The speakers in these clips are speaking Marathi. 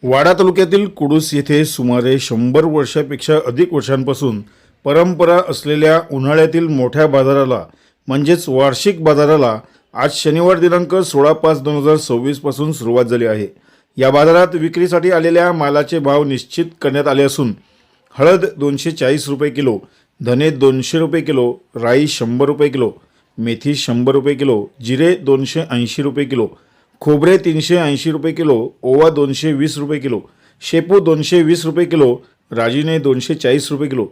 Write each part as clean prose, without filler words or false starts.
वाडा तालुक्यातील कुडूस येथे सुमारे 100 वर्षापेक्षा अधिक वर्षांपासून परंपरा असलेल्या उन्हाळ्यातील मोठ्या बाजाराला म्हणजेच वार्षिक बाजाराला आज शनिवार दिनांक 16/5/2026 पासून सुरुवात झाली आहे। या बाजारात विक्रीसाठी आलेल्या मालाचे भाव निश्चित करण्यात आले असून हळद 240 रुपये किलो, धने 200 रुपये किलो, राई 100 रुपये किलो, मेथी 100 रुपये किलो, जिरे 280 रुपये किलो, खोबरे 380 रुपये किलो, ओवा 220 रुपये किलो, शेपू 220 रुपये किलो, राजिने 240 रुपये किलो,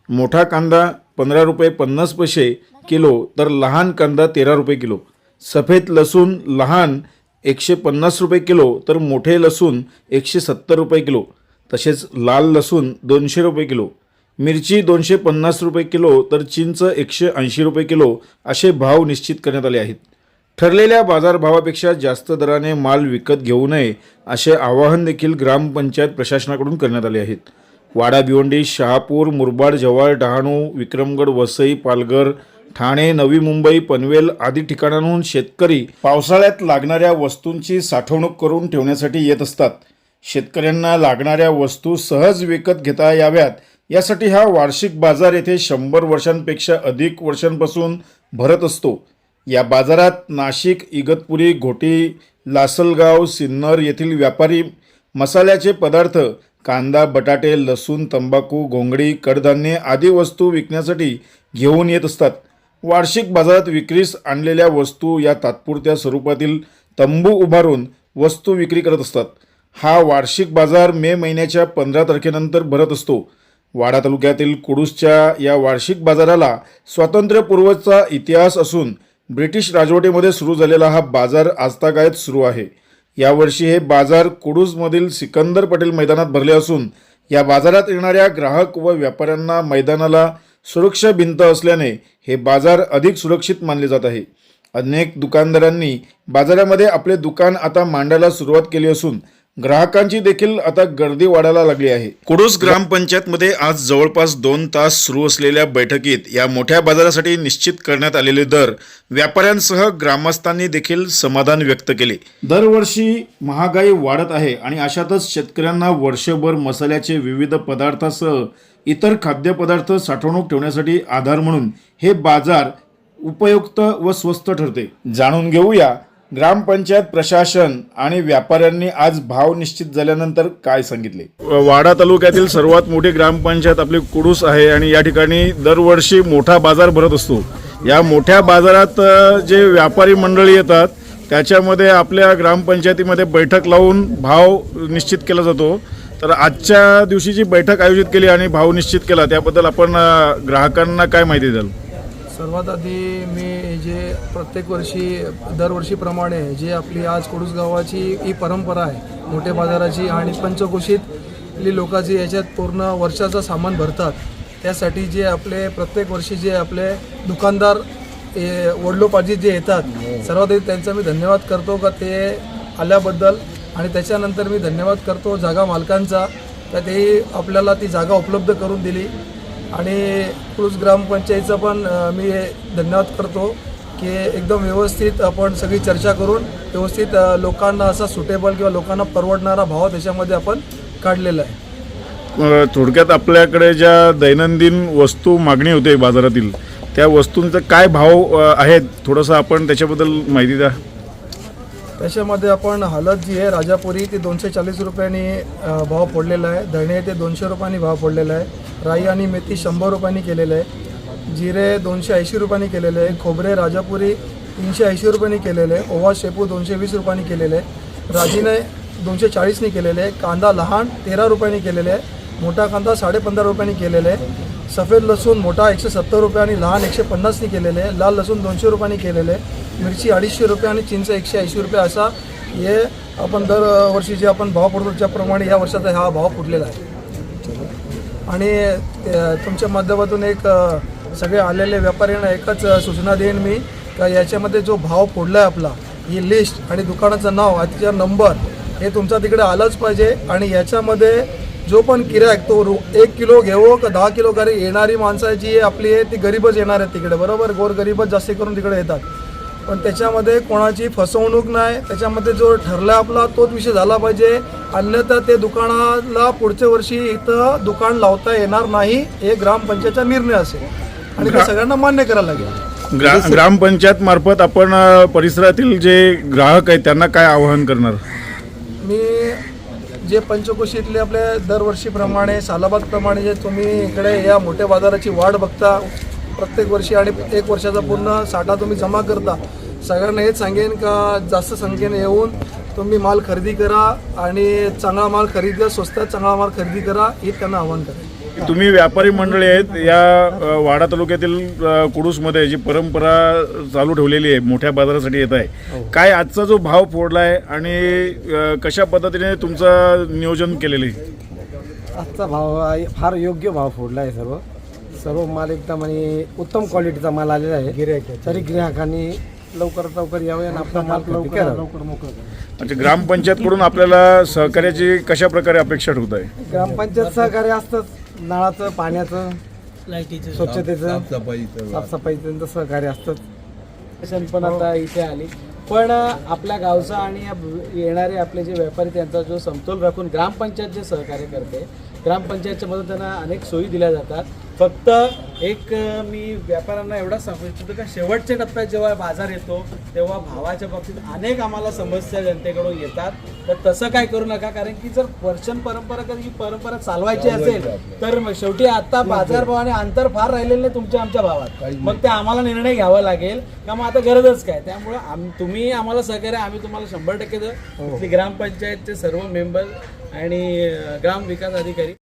मोठा कांदा 15 रुपये 50 पैसे किलो तर लहान कांदा 13 रुपये किलो, सफेद लसूण लहान 150 रुपये किलो तर मोठे लसूण 170 रुपये किलो, तसेच लाल लसूण 200 रुपये किलो, मिरची 250 रुपये किलो तर चिंच 180 रुपये किलो असे भाव निश्चित करण्यात आले आहेत। ठरलेल्या बाजारभावापेक्षा जास्त दराने माल विकत घेऊ नये असे आवाहन देखील ग्रामपंचायत प्रशासनाकडून करण्यात आले आहेत। वाडा भिवंडी, शहापूर, मुरबाड, जव्हार, डहाणू, विक्रमगड, वसई, पालघर, ठाणे, नवी मुंबई, पनवेल आदी ठिकाणांहून शेतकरी पावसाळ्यात लागणाऱ्या वस्तूंची साठवणूक करून ठेवण्यासाठी येत असतात। शेतकऱ्यांना लागणाऱ्या वस्तू सहज विकत घेता याव्यात यासाठी हा वार्षिक बाजार येथे 100 वर्षांपेक्षा अधिक वर्षांपासून भरत असतो। या बाजारात नाशिक, इगतपुरी, घोटी, लासलगाव, सिन्नर येथील व्यापारी मसाल्याचे पदार्थ, कांदा, बटाटे, लसूण, तंबाखू, घोंगडी, कडधान्ये आदी वस्तू विकण्यासाठी घेऊन येत असतात। वार्षिक बाजारात विक्रीस आणलेल्या वस्तू या तात्पुरत्या स्वरूपातील तंबू उभारून वस्तू विक्री करत असतात। हा वार्षिक बाजार मे महिन्याच्या 15 तारखेनंतर भरत असतो। वाडा तालुक्यातील कुडूसच्या या वार्षिक बाजाराला स्वातंत्र्यपूर्वचा इतिहास असून ब्रिटिश राजवटीमध्ये सुरू झालेला हा बाजार आजतागायत सुरू आहे। यावर्षी हे बाजार कुडूसमधील सिकंदर पटेल मैदानात भरले असून या बाजारात येणाऱ्या ग्राहक व व्यापाऱ्यांना मैदानाला सुरक्षा भिंत असल्याने हे बाजार अधिक सुरक्षित मानले जात आहे। अनेक दुकानदारांनी बाजारामध्ये आपले दुकान आता मांडायला सुरुवात केली असून ग्राहकांची देखील आता गर्दी वाढायला लागली आहे। कुडूस ग्रामपंचायतमध्ये आज जवळपास 2 तास सुरू असलेल्या बैठकीत या मोठ्या बाजारासाठी निश्चित करण्यात आलेले दर व्यापाऱ्यांसह ग्रामस्थांनी देखील समाधान व्यक्त केले। दरवर्षी महागाई वाढत आहे आणि अशातच शेतकऱ्यांना वर्षभर मसाल्याचे विविध पदार्थासह इतर खाद्यपदार्थ साठवणूक ठेवण्यासाठी आधार म्हणून हे बाजार उपयुक्त व स्वस्त ठरते। जाणून घेऊया ग्रामपंचायत प्रशासन आणि व्यापाऱ्यांनी आज भाव निश्चित झाल्यानंतर काय सांगितले। वाडा तालुक्यातील सर्वात मोठी ग्रामपंचायत आपली कुडूस आहे आणि या ठिकाणी दरवर्षी मोठा बाजार भरत असतो। या मोठ्या बाजारात जे व्यापारी मंडळी येतात त्याच्यामध्ये आपल्या ग्रामपंचायतीमध्ये बैठक लावून भाव निश्चित केला जातो। तर आजच्या दिवशी जी बैठक आयोजित केली आणि भाव निश्चित केला त्याबद्दल आपण ग्राहकांना काय माहिती द्याल? सर्वात आधी मी जे प्रत्येक वर्षी दरवर्षीप्रमाणे जे आपली आज कुडूस गावाची ही परंपरा आहे मोठ्या बाजाराची आणि पंचक्रोशीतली लोकांची याच्यात पूर्ण वर्षाचं सामान भरतात, त्यासाठी जे आपले प्रत्येक वर्षी जे आपले दुकानदार वडलोपार्जित जे येतात सर्वात आधी त्यांचा मी धन्यवाद करतो का ते आल्याबद्दल। आणि त्याच्यानंतर मी धन्यवाद करतो जागा मालकांचा का ते आपल्याला ती जागा उपलब्ध करून दिली आणि कुडूस ग्रामपंचायतीचा पण मी धन्यवाद करतो की एकदम व्यवस्थित आपण सगळी चर्चा करून व्यवस्थित लोकांना असा सुटेबल किंवा लोकांना परवडणारा भाव त्याच्यामध्ये आपण काढलेला आहे। थोडक्यात आपल्याकडे ज्या दैनंदिन वस्तू मागणी होते बाजारातील त्या वस्तूंचा काय भाव आहेत थोडंसं आपण त्याच्याबद्दल माहिती द्या। त्याच्यामध्ये आपण हळद जी आहे राजापुरी ती 240 रुपयांनी भाव फोडलेला आहे, धणे ते 200 रुपयांनी भाव फोडलेला आहे, राई आणि मेथी 100 रुपयांनी केलेलं आहे, जिरे 280 रुपयांनी केलेले आहे, खोबरे राजापुरी 380 रुपयांनी केलेले आहे, ओवा शेपू 220 रुपयांनी केलेले आहे, राजीने 240नी केलेले आहे, कांदा लहान 13 रुपयांनी केलेले आहे, मोठा कांदा 15.5 रुपयांनी केलेले आहे, सफेद लसूण मोठा 170 रुपये आणि लहान 150नी केलेले आहे, लाल लसूण 200 रुपयांनी केलेले आहे, मिरची 250 रुपये आणि चिंच 180 रुपये असा हे आपण दरवर्षी जे आपण भाव पडतो त्याप्रमाणे या वर्षाचा हा भाव फुटलेला आहे। आणि तुमच्या माध्यमातून एक सगळे आलेले व्यापाऱ्यांना एकच सूचना देईन मी का याच्यामध्ये जो भाव फोडला आहे आपला ही लिस्ट आणि दुकानाचं नाव त्याचा नंबर हे तुमचा तिकडे आलंच पाहिजे। आणि याच्यामध्ये जो पण गिऱ्हाईक तो 1 किलो घेवो का 10 किलो कारण येणारी माणसाची आपली आहे ती गरीबच येणार आहे तिकडे, बरोबर गोरगरीबच जास्त करून तिकडे येतात। पण त्याच्यामध्ये कोणाची फसवणूक नाही, त्याच्यामध्ये जो ठरला आपला तोच विषय झाला पाहिजे. अन्यथा ते दुकानाला पुढच्या वर्षी इथं दुकान लावता येणार नाही, हे ग्रामपंचायतचा निर्णय असेल आणि ते सगळ्यांना मान्य करायला लागेल. ग्रामपंचायत मार्फत आपण परिसरातील जे ग्राहक आहेत त्यांना काय आवाहन करणार? मी जे पंचकोशीतले आपले दरवर्षीप्रमाणे सालाबादप्रमाणे जे तुम्ही इकडे या मोठ्या बाजाराची वाढ बघता प्रत्येक वर्षी आणि 1 वर्षाचा पूर्ण साठा तुम्ही जमा करता, सगळ्यांना हेच सांगेन का जास्त संख्येने येऊन तुम्ही माल खरेदी करा आणि चांगला माल खरेदी करा, स्वस्तात चांगला माल खरेदी करा, हे त्यांना आवाहन करेन. तुम्ही व्यापारी मंडळी आहेत, या वाडा तालुक्यातील कुडूसमध्ये जी परंपरा चालू ठेवलेली आहे, मोठ्या बाजारासाठी येत आहे, काय आजचा जो भाव फोडला आहे आणि कशा पद्धतीने तुमचं नियोजन केलेलं आहे? आजचा भाव फार योग्य भाव फोडला आहे. सर्व माल एकदम आणि उत्तम क्वालिटीचा माल आलेला आहे. तरी ग्राहकांनी लवकरात लवकर यावे आणि आपला माल लवकर मोकळा. म्हणजे ग्रामपंचायतकडून आपल्याला सहकार्याची कशा प्रकारे अपेक्षा ठेवत आहे? ग्रामपंचायत सहकार्य असतंच, नळाचं, पाण्याचं, लाईटीचं, स्वच्छतेचं, साफसफाईचं सहकार्य असतंच. पण आता इथे आली, पण आपल्या गावचा आणि येणारे आपले जे व्यापारी त्यांचा जो समतोल राखून ग्रामपंचायत जे सहकार्य करते, ग्रामपंचायतच्या मदतीनं अनेक सोयी दिल्या जातात. फक्त एक मी व्यापाऱ्यांना एवढा सांगू इच्छितो का शेवटच्या टप्प्यात जेव्हा बाजार येतो तेव्हा भावाच्या बाबतीत अनेक आम्हाला समस्या जनतेकडून येतात. तर तसं काय करू नका, कारण की जर परंपरा कधी ही परंपरा चालवायची असेल तर शेवटी आता बाजारभाव आणि अंतर फार राहिलेलं नाही तुमच्या आमच्या भावात, मग ते आम्हाला निर्णय घ्यावा लागेल का मग आता गरजच काय. त्यामुळं तुम्ही आम्हाला सहकार्य, आम्ही तुम्हाला 100% देऊ. ग्रामपंचायतचे सर्व मेंबर आणि ग्राम विकास अधिकारी